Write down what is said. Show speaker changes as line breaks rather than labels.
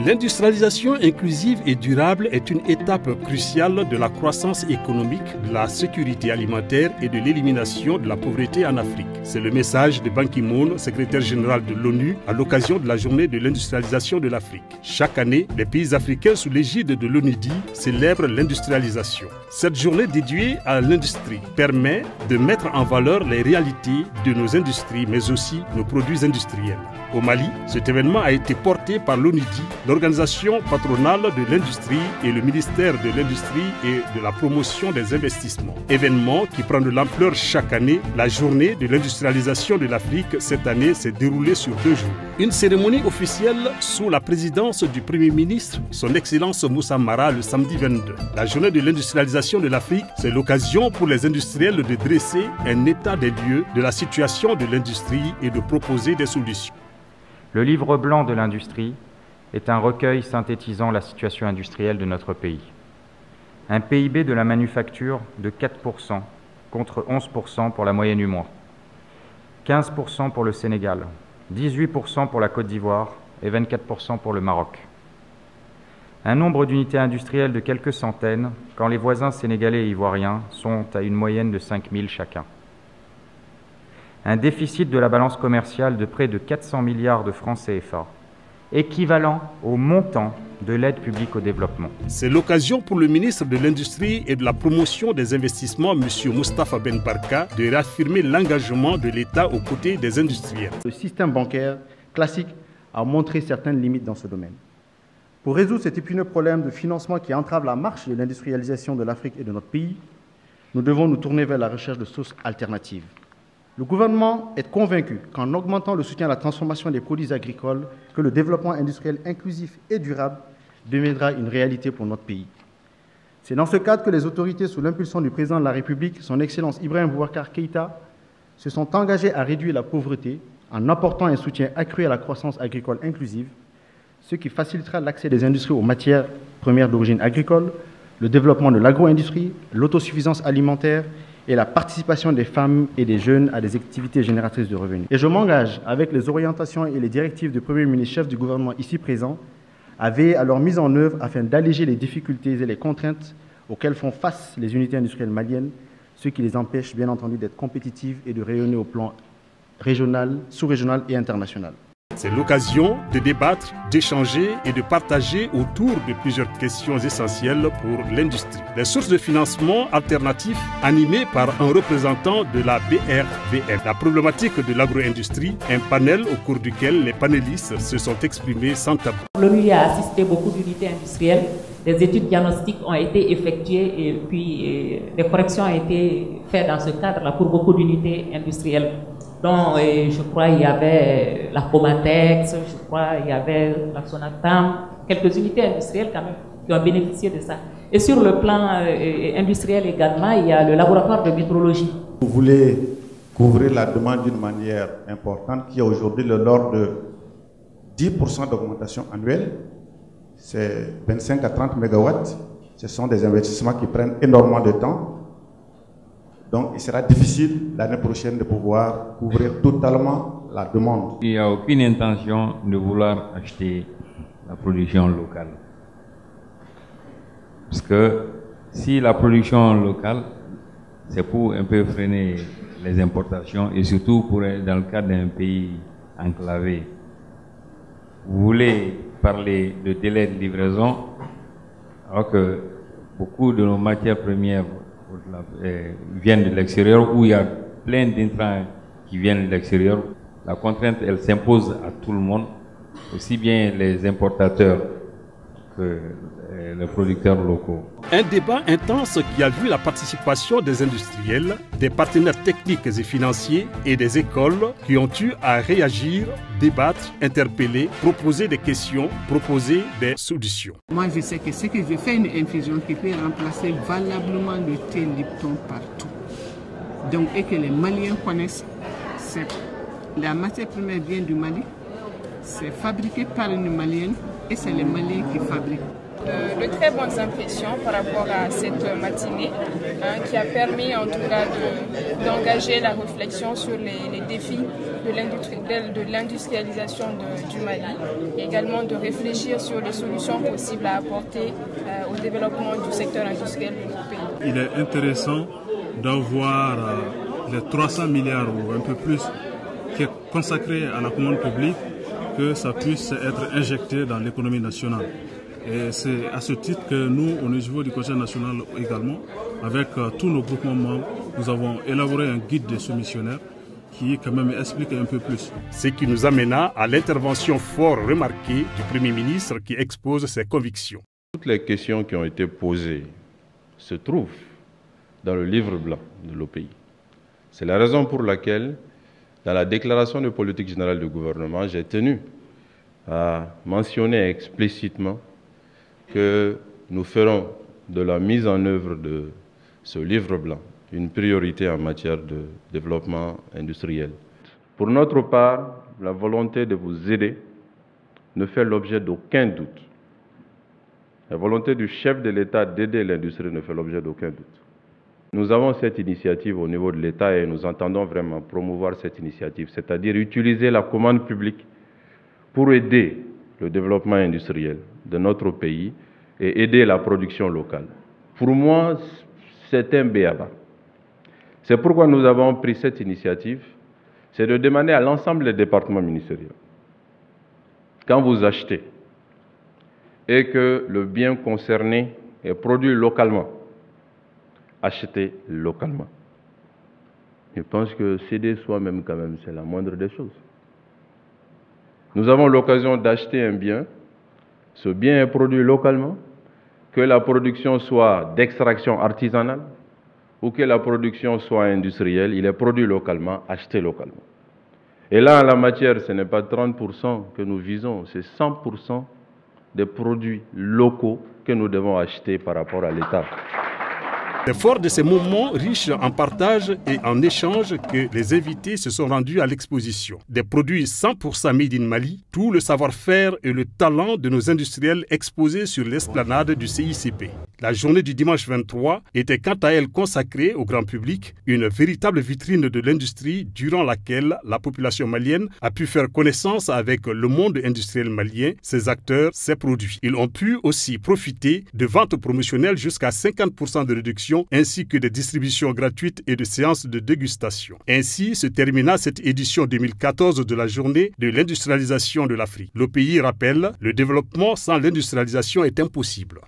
L'industrialisation inclusive et durable est une étape cruciale de la croissance économique, de la sécurité alimentaire et de l'élimination de la pauvreté en Afrique. C'est le message de Ban Ki-moon, secrétaire général de l'ONU, à l'occasion de la journée de l'industrialisation de l'Afrique. Chaque année, les pays africains sous l'égide de l'ONUDI célèbrent l'industrialisation. Cette journée dédiée à l'industrie permet de mettre en valeur les réalités de nos industries, mais aussi nos produits industriels. Au Mali, cet événement a été porté par l'ONUDI, l'organisation patronale de l'industrie et le ministère de l'Industrie et de la promotion des investissements. Événement qui prend de l'ampleur chaque année, la journée de l'industrialisation de l'Afrique cette année s'est déroulée sur 2 jours. Une cérémonie officielle sous la présidence du Premier ministre, son Excellence Moussa Mara, le samedi 22. La journée de l'industrialisation de l'Afrique, c'est l'occasion pour les industriels de dresser un état des lieux de la situation de l'industrie et de proposer des solutions.
Le livre blanc de l'industrie est un recueil synthétisant la situation industrielle de notre pays. Un PIB de la manufacture de 4% contre 11% pour la moyenne UMOA, 15% pour le Sénégal, 18% pour la Côte d'Ivoire et 24% pour le Maroc. Un nombre d'unités industrielles de quelques centaines, quand les voisins sénégalais et ivoiriens sont à une moyenne de 5000 chacun. Un déficit de la balance commerciale de près de 400 milliards de francs CFA, équivalent au montant de l'aide publique au développement.
C'est l'occasion pour le ministre de l'Industrie et de la Promotion des Investissements, M. Moustapha Ben Barka, de réaffirmer l'engagement de l'État aux côtés des industriels.
Le système bancaire classique a montré certaines limites dans ce domaine. Pour résoudre cet épineux problème de financement qui entrave la marche de l'industrialisation de l'Afrique et de notre pays, nous devons nous tourner vers la recherche de sources alternatives. Le gouvernement est convaincu qu'en augmentant le soutien à la transformation des produits agricoles, que le développement industriel inclusif et durable deviendra une réalité pour notre pays. C'est dans ce cadre que les autorités, sous l'impulsion du président de la République, son Excellence Ibrahim Boubacar Keïta, se sont engagées à réduire la pauvreté en apportant un soutien accru à la croissance agricole inclusive, ce qui facilitera l'accès des industries aux matières premières d'origine agricole, le développement de l'agro-industrie, l'autosuffisance alimentaire et la participation des femmes et des jeunes à des activités génératrices de revenus. Et je m'engage, avec les orientations et les directives du Premier ministre, chef du gouvernement ici présent, à veiller à leur mise en œuvre afin d'alléger les difficultés et les contraintes auxquelles font face les unités industrielles maliennes, ce qui les empêche bien entendu d'être compétitives et de rayonner au plan régional, sous-régional et international.
C'est l'occasion de débattre, d'échanger et de partager autour de plusieurs questions essentielles pour l'industrie. Les sources de financement alternatifs animées par un représentant de la BRVM. La problématique de l'agro-industrie, un panel au cours duquel les panélistes se sont exprimés sans tabou.
L'ONU a assisté beaucoup d'unités industrielles. Des études diagnostiques ont été effectuées et puis des corrections ont été faites dans ce cadre-là pour beaucoup d'unités industrielles. Donc, je crois qu'il y avait la Comatex, je crois qu'il y avait la Sonatam, quelques unités industrielles quand même qui ont bénéficié de ça. Et sur le plan industriel également, il y a le laboratoire de métrologie.
Vous voulez couvrir la demande d'une manière importante qui est aujourd'hui de l'ordre de 10% d'augmentation annuelle. C'est 25 à 30 mégawatts. Ce sont des investissements qui prennent énormément de temps. Donc, il sera difficile l'année prochaine de pouvoir couvrir totalement la demande.
Il n'y a aucune intention de vouloir acheter la production locale. Parce que si la production locale, c'est pour un peu freiner les importations et surtout pour dans le cadre d'un pays enclavé. Vous voulez parler de délai de livraison alors que beaucoup de nos matières premières viennent de l'extérieur, où il y a plein d'intrants qui viennent de l'extérieur. La contrainte, elle s'impose à tout le monde, aussi bien les importateurs que les producteurs locaux.
Un débat intense qui a vu la participation des industriels, des partenaires techniques et financiers et des écoles qui ont eu à réagir, débattre, interpeller, proposer des questions, proposer des solutions.
Moi, je sais que je fais une infusion qui peut remplacer valablement le thé Lipton partout. Donc, et que les Maliens connaissent, la matière première vient du Mali, c'est fabriqué par une Malienne et c'est les Maliens qui fabriquent.
De très bonnes impressions par rapport à cette matinée qui a permis en tout cas d'engager la réflexion sur les défis de l'industrialisation du Mali et également de réfléchir sur les solutions possibles à apporter au développement du secteur industriel de notre pays.
Il est intéressant d'avoir les 300 milliards ou un peu plus qui est consacré à la commande publique, que ça puisse être injecté dans l'économie nationale. Et c'est à ce titre que nous, au niveau du Conseil national également, avec tous nos groupements membres, nous avons élaboré un guide des soumissionnaires qui quand même explique un peu plus.
Ce qui nous amena à l'intervention fort remarquée du Premier ministre qui expose ses convictions.
Toutes les questions qui ont été posées se trouvent dans le livre blanc de l'OPI. C'est la raison pour laquelle, dans la déclaration de politique générale du gouvernement, j'ai tenu à mentionner explicitement que nous ferons de la mise en œuvre de ce livre blanc une priorité en matière de développement industriel. Pour notre part, la volonté de vous aider ne fait l'objet d'aucun doute. La volonté du chef de l'État d'aider l'industrie ne fait l'objet d'aucun doute. Nous avons cette initiative au niveau de l'État et nous entendons vraiment promouvoir cette initiative, c'est-à-dire utiliser la commande publique pour aider le développement industriel de notre pays et aider la production locale. Pour moi, c'est un b.a.-ba. C'est pourquoi nous avons pris cette initiative, c'est de demander à l'ensemble des départements ministériels, quand vous achetez et que le bien concerné est produit localement, achetez localement. Je pense que céder soi-même quand même, c'est la moindre des choses. Nous avons l'occasion d'acheter un bien, ce bien est produit localement, que la production soit d'extraction artisanale ou que la production soit industrielle, il est produit localement, acheté localement. Et là, en la matière, ce n'est pas 30% que nous visons, c'est 100% des produits locaux que nous devons acheter par rapport à l'État.
C'est fort de ces moments riches en partage et en échange que les invités se sont rendus à l'exposition. Des produits 100% made in Mali, tout le savoir-faire et le talent de nos industriels exposés sur l'esplanade du CICP. La journée du dimanche 23 était quant à elle consacrée au grand public, une véritable vitrine de l'industrie durant laquelle la population malienne a pu faire connaissance avec le monde industriel malien, ses acteurs, ses produits. Ils ont pu aussi profiter de ventes promotionnelles jusqu'à 50% de réduction ainsi que des distributions gratuites et de séances de dégustation. Ainsi se termina cette édition 2014 de la journée de l'industrialisation de l'Afrique. Le pays rappelle, le développement sans l'industrialisation est impossible.